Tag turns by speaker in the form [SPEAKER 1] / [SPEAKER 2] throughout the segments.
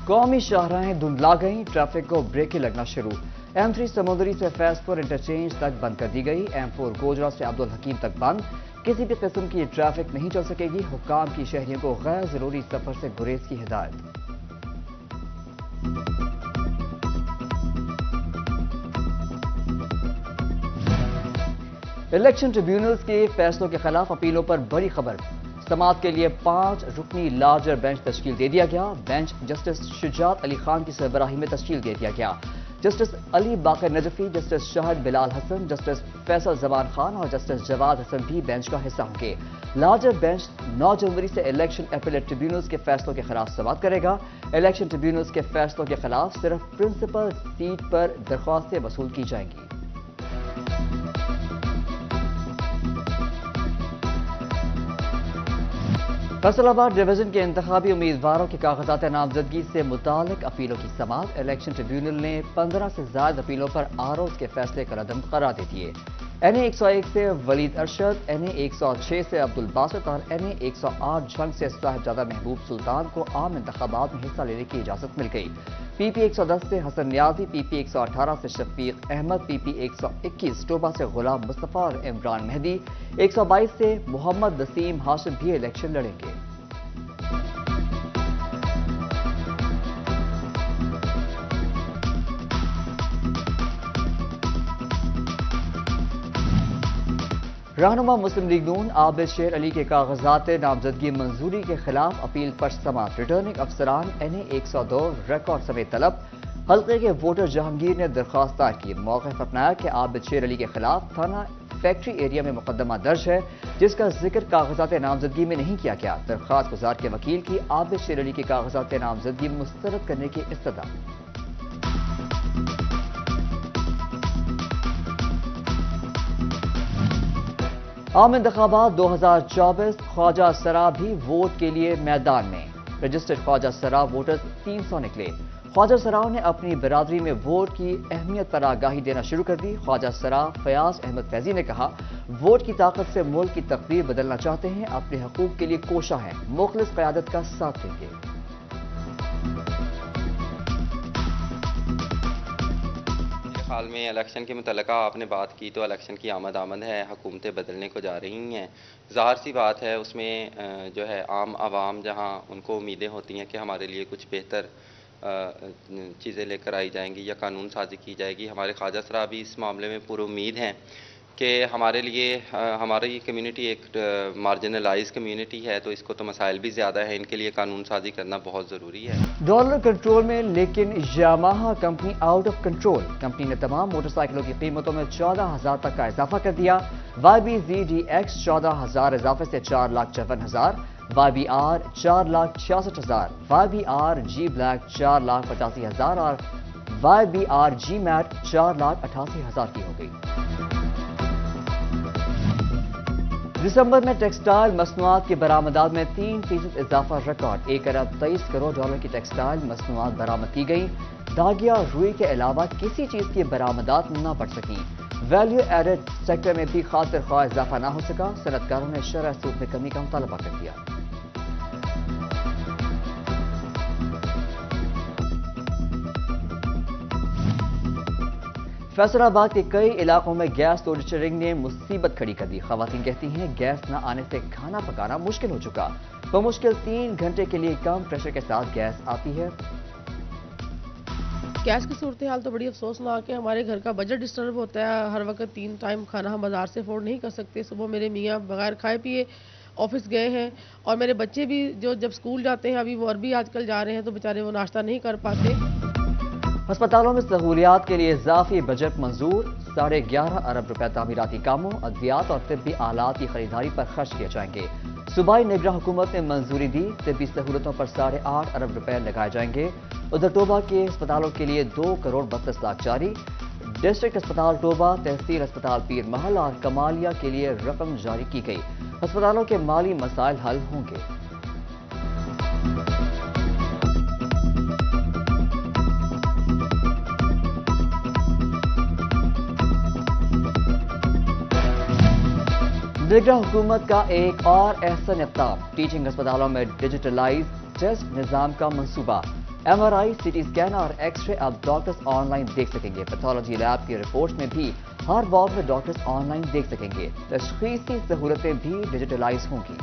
[SPEAKER 1] قومی شاہراہیں دھندلا گئیں، ٹریفک کو بریکیں لگنا شروع۔ M3 سمندری سے فیض پور انٹرچینج تک بند کر دی گئی، M4 گوجرا سے عبدالحکیم تک بند۔ کسی بھی قسم کی ٹریفک نہیں چل سکے گی، حکام کی شہریوں کو غیر ضروری سفر سے گریز کی ہدایت۔ الیکشن ٹریبیونلز کے فیصلوں کے خلاف اپیلوں پر بڑی خبر۔ سماعت کے لیے 5 رکنی لارجر بینچ تشکیل دے دیا گیا۔ بینچ جسٹس شجاعت علی خان کی سربراہی میں تشکیل دے دیا گیا۔ جسٹس علی باقر نجفی، جسٹس شہد بلال حسن، جسٹس فیصل زمان خان اور جسٹس جواد حسن بھی بینچ کا حصہ ہوں گے۔ لارجر بینچ 9 جنوری سے الیکشن اپیلیٹ ٹریبیونلز کے فیصلوں کے خلاف سماعت کرے گا۔ الیکشن ٹریبیونلز کے فیصلوں کے خلاف صرف پرنسپل سیٹ پر درخواستیں وصول کی جائیں گی۔ فیصل آباد ڈویژن کے انتخابی امیدواروں کے کاغذات نامزدگی سے متعلق اپیلوں کی سماعت۔ الیکشن ٹریبیونل نے 15 سے زائد اپیلوں پر آروز کے فیصلے کا ردم قرار دے دیے۔ NA 101 سے ولید ارشد، NA 106 سے عبدالباسط اور NA 108 جھنگ سے صاحبزادہ محبوب سلطان کو عام انتخابات میں حصہ لینے کی اجازت مل گئی۔ PP 110 سے حسن نیازی، PP 118 سے شفیق احمد، PP 121 ٹوبہ سے غلام مصطفیٰ اور عمران مہدی، 122 سے محمد وسیم ہاشم بھی الیکشن لڑیں گے۔ رہنما مسلم لیگ نون عابد شیر علی کے کاغذات نامزدگی منظوری کے خلاف اپیل پر سماعت۔ ریٹرننگ افسران NA 102 ریکارڈ سمیت طلب۔ حلقے کے ووٹر جہانگیر نے درخواست دائر کی، موقف اپنایا کہ عابد شیر علی کے خلاف تھانہ فیکٹری ایریا میں مقدمہ درج ہے جس کا ذکر کاغذات نامزدگی میں نہیں کیا گیا۔ درخواست گزار کے وکیل کی عابد شیر علی کے کاغذات نامزدگی مسترد کرنے کی استدعا۔ عام انتخابات 2024، خواجہ سرا بھی ووٹ کے لیے میدان میں۔ رجسٹرڈ خواجہ سرا ووٹرز 300 نکلے۔ خواجہ سراؤں نے اپنی برادری میں ووٹ کی اہمیت پر آگاہی دینا شروع کر دی۔ خواجہ سرا فیاض احمد فیضی نے کہا، ووٹ کی طاقت سے ملک کی تقدیر بدلنا چاہتے ہیں، اپنے حقوق کے لیے کوشاں ہیں، مخلص قیادت کا ساتھ دیں گے۔
[SPEAKER 2] حال میں الیکشن کے متعلقہ آپ نے بات کی تو الیکشن کی آمد ہے، حکومتیں بدلنے کو جا رہی ہیں، ظاہر سی بات ہے اس میں جو ہے عام عوام جہاں ان کو امیدیں ہوتی ہیں کہ ہمارے لیے کچھ بہتر چیزیں لے کر آئی جائیں گی یا قانون سازی کی جائے گی۔ ہمارے خواجہ سرا بھی اس معاملے میں پر امید ہیں کہ ہمارے لیے ہماری کمیونٹی ایک مارجنلائز کمیونٹی ہے تو اس کو تو مسائل بھی زیادہ ہیں، ان کے لیے قانون سازی کرنا بہت ضروری ہے۔
[SPEAKER 1] ڈالر کنٹرول میں لیکن Yamaha company out of control. Company نے تمام موٹر سائیکلوں کی قیمتوں میں 14,000 تک کا اضافہ کر دیا۔ YBZ-DX 14,000 اضافے سے 4,54,000، YBR 4,66,000، YBR G Black 4,85,000 اور YBR G Matte 4,88,000 کی ہو گئی۔ دسمبر میں ٹیکسٹائل مصنوعات کی برآمدات میں 3% اضافہ ریکارڈ۔ 1 ارب 23 کروڑ ڈالر کی ٹیکسٹائل مصنوعات برآمد کی گئی۔ دھاگیا روئی کے علاوہ کسی چیز کی برآمدات نہ بڑھ سکیں۔ ویلیو ایڈڈ سیکٹر میں بھی خاطر خواہ اضافہ نہ ہو سکا۔ صنعت کاروں نے شرح سود میں کمی کا مطالبہ کر دیا۔ فیصل آباد کے کئی علاقوں میں گیس لوڈ شیڈنگ نے مصیبت کھڑی کر دی۔ خواتین کہتی ہیں گیس نہ آنے سے کھانا پکانا مشکل ہو چکا۔ بمشکل 3 گھنٹے کے لیے کم پریشر کے ساتھ گیس آتی ہے۔
[SPEAKER 3] گیس کی صورتحال تو بڑی افسوسناک ہے۔ ہمارے گھر کا بجٹ ڈسٹرب ہوتا ہے، ہر وقت 3 ٹائم کھانا ہم بازار سے افورڈ نہیں کر سکتے۔ صبح میرے میاں بغیر کھائے پیے آفس گئے ہیں اور میرے بچے بھی جو جب اسکول جاتے ہیں، ابھی وہ عربی آج کل جا رہے ہیں تو بیچارے وہ ناشتہ نہیں کر پاتے۔
[SPEAKER 1] ہسپتالوں میں سہولیات کے لیے اضافی بجٹ منظور۔ 11.5 ارب روپے تعمیراتی کاموں، ادویات اور طبی آلات کی خریداری پر خرچ کیے جائیں گے۔ صوبائی نگراں حکومت نے منظوری دی، طبی سہولتوں پر 8.5 ارب روپے لگائے جائیں گے۔ ادھر ٹوبہ کے ہسپتالوں کے لیے 2 کروڑ 32 لاکھ جاری۔ ڈسٹرکٹ ہسپتال ٹوبہ، تحصیل ہسپتال پیر محل اور کمالیہ کے لیے رقم جاری کی گئی۔ ہسپتالوں کے مالی مسائل حل ہوں گے۔ نگراں حکومت کا ایک اور احسن اقدام، ٹیچنگ ہسپتالوں میں ڈیجیٹلائز ٹیسٹ نظام کا منصوبہ۔ MRI, CT स्कैन और एक्सरे अब डॉक्टर्स ऑनलाइन देख सकेंगे। पैथोलॉजी लैब की रिपोर्ट्स में भी हर वार्ड में डॉक्टर्स ऑनलाइन देख सकेंगे। तशखीसी सहूलतें भी डिजिटलाइज होंगी।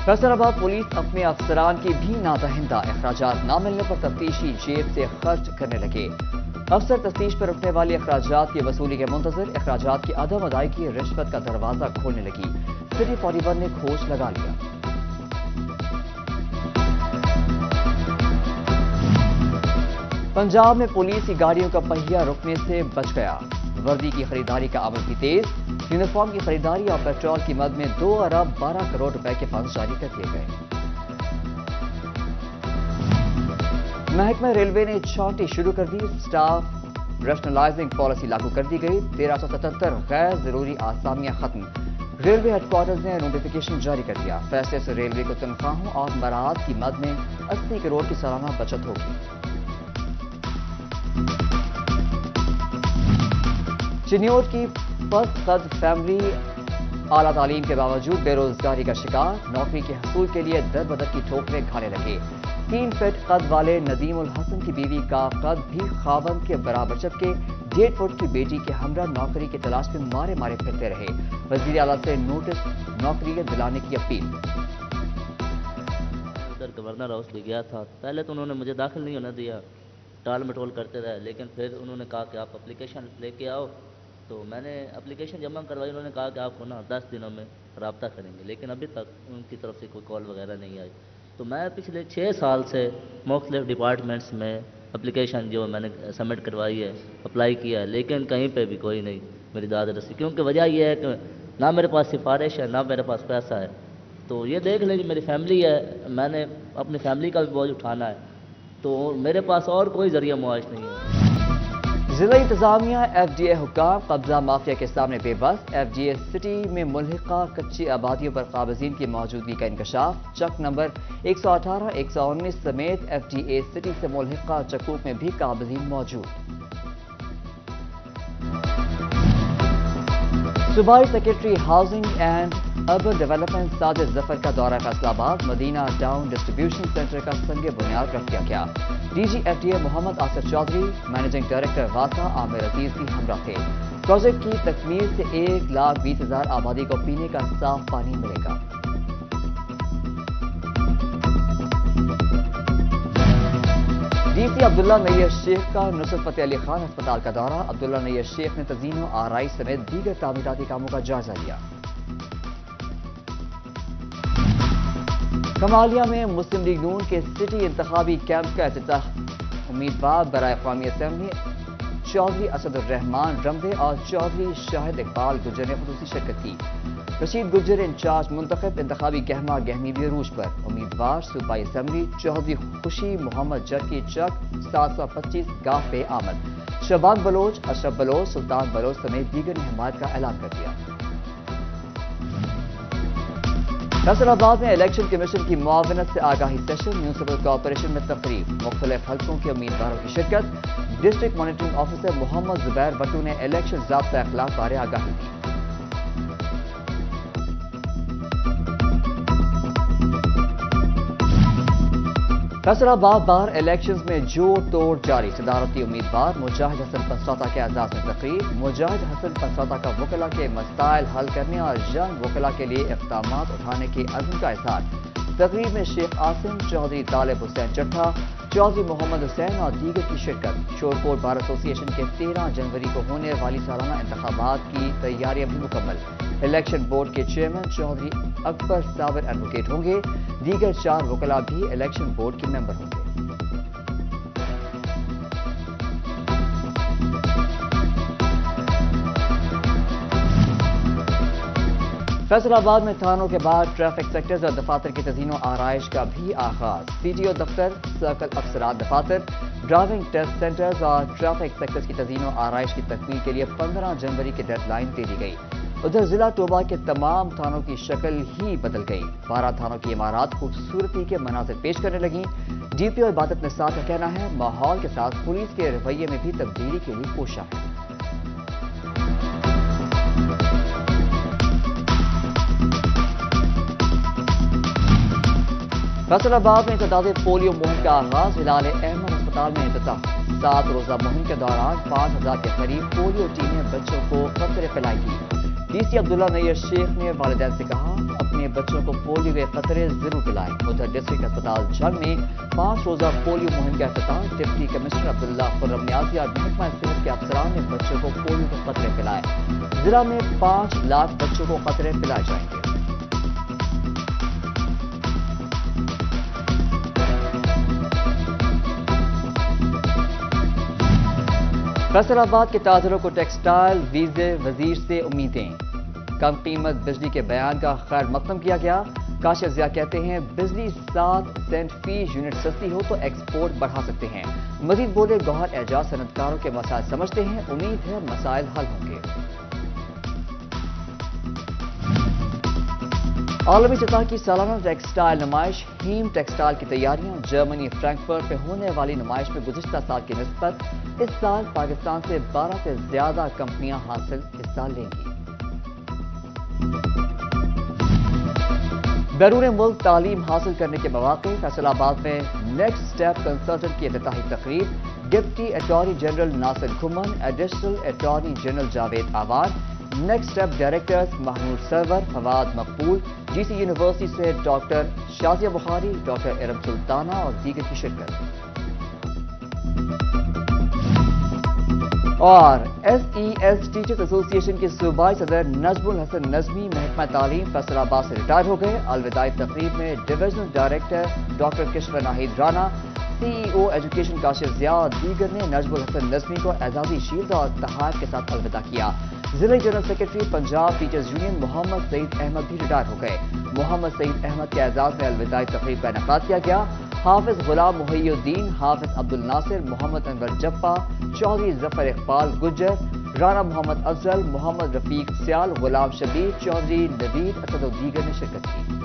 [SPEAKER 1] फैसलाबाद पुलिस अपने अफसरान की भी नादहिंदा, अखराजात न मिलने पर तफ्तीशी जेब से खर्च करने लगे। अफसर तफ्तीश पर उठने वाली अखराजात की वसूली के मुंतजर, अखराजात की अदम अदायगी रिश्वत का दरवाजा खोलने लगी। सिटी 41 ने खोज लगा लिया। पंजाब में पुलिस की गाड़ियों का पहिया रुकने से बच गया। वर्दी की खरीदारी का अमल भी तेज। यूनिफॉर्म की खरीदारी और पेट्रोल की मद में 2 अरब 12 करोड़ रुपए के फंड जारी कर दिए गए। महकमा रेलवे ने छांटी शुरू कर दी। स्टाफ रैशनलाइजिंग पॉलिसी लागू कर दी गई। 1377 गैर जरूरी आसामियां खत्म। रेलवे हेडक्वार्टर्स ने नोटिफिकेशन जारी कर दिया। फैसले से रेलवे को तनख्वाहों और मराहत की मद में 80 करोड़ की सालाना बचत होगी। चिन्योर की फर्स्ट कद फैमिली आला तालीम के बावजूद बेरोजगारी का शिकार। नौकरी के हसूल के लिए दर बदर की ठोकरें खाने लगे। 3 फीट कद वाले नदीम उल हसन की बीवी का कद भी खावंद के बराबर, जबकि 1.5 फुट की बेटी के हमरा नौकरी की तलाश में मारे मारे फिरते रहे। वजीर आला से नोटिस नौकरी दिलाने की अपील।
[SPEAKER 4] उधर गवर्नर हाउस भी गया था। पहले तो उन्होंने मुझे दाखिल नहीं होने दिया, टाल मटोल करते रहे, लेकिन फिर उन्होंने कहा कि आप एप्लीकेशन लेके आओ। तो मैंने एप्लीकेशन जमा करवाई। उन्होंने कहा कि आपको ना 10 दिनों में रब्ता करेंगे, लेकिन अभी तक उनकी तरफ से कोई कॉल वगैरह नहीं आई। तो मैं पिछले 6 साल से मुख्तलिफ डिपार्टमेंट्स में एप्लीकेशन जो मैंने सबमिट करवाई है, अप्लाई किया है, लेकिन कहीं पे भी कोई नहीं मेरी दाद रसी। क्योंकि वजह यह है कि ना मेरे पास सिफारिश है, ना मेरे पास पैसा है। तो ये देख लीजिए, मेरी फैमिली है, मैंने अपनी फैमिली का भी बोझ उठाना है, तो मेरे पास और कोई जरिया मुआश नहीं है।
[SPEAKER 1] जिला इंतजामिया FDA हुक्काम कब्जा माफिया के सामने बेबस। FDA सिटी में मुल्हिका कच्ची आबादियों पर काबजीन की मौजूदगी का इंकशाफ। चक नंबर 118, 119 समेत FDA सिटी से मुल्हिका चकूक में भी काबजीन मौजूद। सूबाई secretary housing and urban development Sajid Zafar का दौरा Faisalabad. Madina town distribution centre का संग बुनियाद रख दिया गया। DG FDA Mohammad Asif Chaudhry, managing director वासा आमिर अजीज भी हमरा थे। प्रोजेक्ट की तकमील से 1,20,000 आबादी को पीने का साफ पानी मिलेगा। DC अब्दुल्ला नैयर शेख का नुसरत फतेह अली खान अस्पताल का दौरा। अब्दुल्ला नैयर शेख ने तज़ीनो आराइश समेत दीगर तामीराती कामों का जायजा लिया। कमालिया में मुस्लिम लीग नून के सिटी इंतखाबी कैंप का इफ्तिताह। उम्मीदवार बराए क़ौमी असेंबली चौधरी असदुर्रहमान रमदे और चौधरी शाहिद इकबाल गुज्जर ने खुसूसी शिरकत की। रशीद गुज्जर इंचार्ज मुंतखब इंतखाबी गहमा गहमी भी अरूज पर। उम्मीदवार सूबाई असेंबली चौधरी खुशी मोहम्मद जर की चक 725 गाह पे आमद। शबान बलोच, अशरफ बलोच, सुल्तान बलोच समेत दीगर ने हिमायत का ऐलान कर दिया। फैसलाबाद में इलेक्शन कमीशन की मुआवनत से आगाही सेशन। म्यूनिसिपल कॉर्पोरेशन में तकरीब। मुख्तलिफ हल्कों के उम्मीदवारों की शिरकत। District monitoring officer Mohammad Zubair Battu ने इलेक्शन ज़ाब्ता अखलाक बारे आगाही दी। फैसलाबाद बार इलेक्शंस में जोड़ तोड़ जारी। सदारती उम्मीदवार मुजाहिद हसन पंसराता के एजाज में तकरीब। मुजाहिद हसन पंसराता का वकला के मसाइल हल करने और जंग वकला के लिए इक़दामात उठाने के अज़्म का इज़हार। तकरीब में शेख आसिम चौधरी, तालिब हुसैन चट्ठा, चौधरी मोहम्मद हुसैन और दीगर की शिरकत। शोरकोट बार एसोसिएशन के 13 जनवरी को होने वाली सालाना इंतखाबात की तैयारियां भी मुकम्मल। इलेक्शन बोर्ड के चेयरमैन चौधरी अकबर साबिर एडवोकेट होंगे। दीगर 4 वकला भी इलेक्शन बोर्ड के मेंबर होंगे। फैसलाबाद में थानों के बाद ट्रैफिक सेक्टर्स और दफातर की तज़ीनो आराइश का भी आगाज। CTO दफ्तर, सर्कल अफसरात दफातर, ड्राइविंग टेस्ट सेंटर्स और ट्रैफिक सेक्टर्स की तज़ीनो आराइश की तकमील के लिए 15 जनवरी की डेडलाइन दे दी गई। उधर जिला टोबा के तमाम थानों की शक्ल ही बदल गई। 12 थानों की इमारत खूबसूरती के मनाजिर पेश करने लगी। DPO इबादत निसार का कहना है माहौल के साथ पुलिस के रवैये में भी तब्दीली के लिए कोशिश है। फैसल आबाद में इंतदाद पोलियो मुहिम का आगाज। हिलाल अहमद अस्पताल में इंतजाम। 7 रोजा मुहिम के दौरान 5000 के करीब पोलियो टीमें बच्चों को कतरे पिलाएगी। DC अब्दुल्ला नैयर शेख ने वालिदैन से कहा, अपने बच्चों को पोलियो के कतरे जरूर पिलाएं। उधर डिस्ट्रिक्ट अस्पताल जंग में 5 रोजा पोलियो मुहिम का इफ्तिताह। डिप्टी कमिश्नर अब्दुल्ला खुर्रम नियाजी और महकमा सेहत के अफसरान ने बच्चों को पोलियो के कतरे पिलाए। जिला में 5 लाख बच्चों को कतरे पिलाए जाएंगे। फैसलाबाद के ताजरों को टेक्सटाइल वीजे वजीर से उम्मीदें। कम कीमत बिजली के बयान का खैर मकदम किया गया। काशिफ जिया कहते हैं, बिजली 7 सेंट फी यूनिट सस्ती हो तो एक्सपोर्ट बढ़ा सकते हैं। मजीद बोले, गौहर एजाज सनतकारों के मसाइल समझते हैं, उम्मीद है मसाइल हल होंगे। आलमी सतह की सालाना टेक्सटाइल नुमाइश हीम टेक्सटाइल की तैयारियां। जर्मनी फ्रैंकफर्ट में होने वाली नुमाइश में गुज़िश्ता साल की निस्बत इस साल पाकिस्तान से 12 से ज्यादा कंपनियां हिस्सा लेंगी। बैरून मुल्क तालीम हासिल करने के मौके। फैसलाबाद में नेक्स्ट स्टेप कंसल्टेंट की इफ्तिताही तकरीब। डिप्टी अटॉर्नी जनरल नासिर घुमन, एडिशनल अटॉर्नी जनरल जावेद आवार, next step directors Mahmood Sarwar, Fawad Maqbool, GC university से डॉक्टर शाजिया बुखारी, डॉक्टर इरम सुल्ताना और दीगर की शिरकत। और SES टीचर्स एसोसिएशन के सूबाई सदर नजमुल हसन नजमी महकमा तालीम फैसलाबाद से रिटायर हो गए। अलविदाई तकरीब में divisional director doctor Kishwar Nahid Rana, CEO education Kashif Zia और दीगर ने नजमुल हसन नजमी को एजाजी शील्ड और तहार के साथ अलविदा किया। जिला general secretary Punjab teachers union Mohammad Saeed Ahmed भी रिटायर हो गए। मोहम्मद सईद अहमद के एजाज में अलविदाई तकरीब का इनेकाद किया गया। हाफिज गुलाम मुहियुद्दीन, हाफिज अब्दुल नासिर, मोहम्मद अनवर जप्पा, चौधरी जफर इकबाल गुज्जर, राना मोहम्मद अफजल, मोहम्मद रफीक सियाल, गुलाम शबीर, चौधरी नवीद असद और दीगर ने शिरकत की।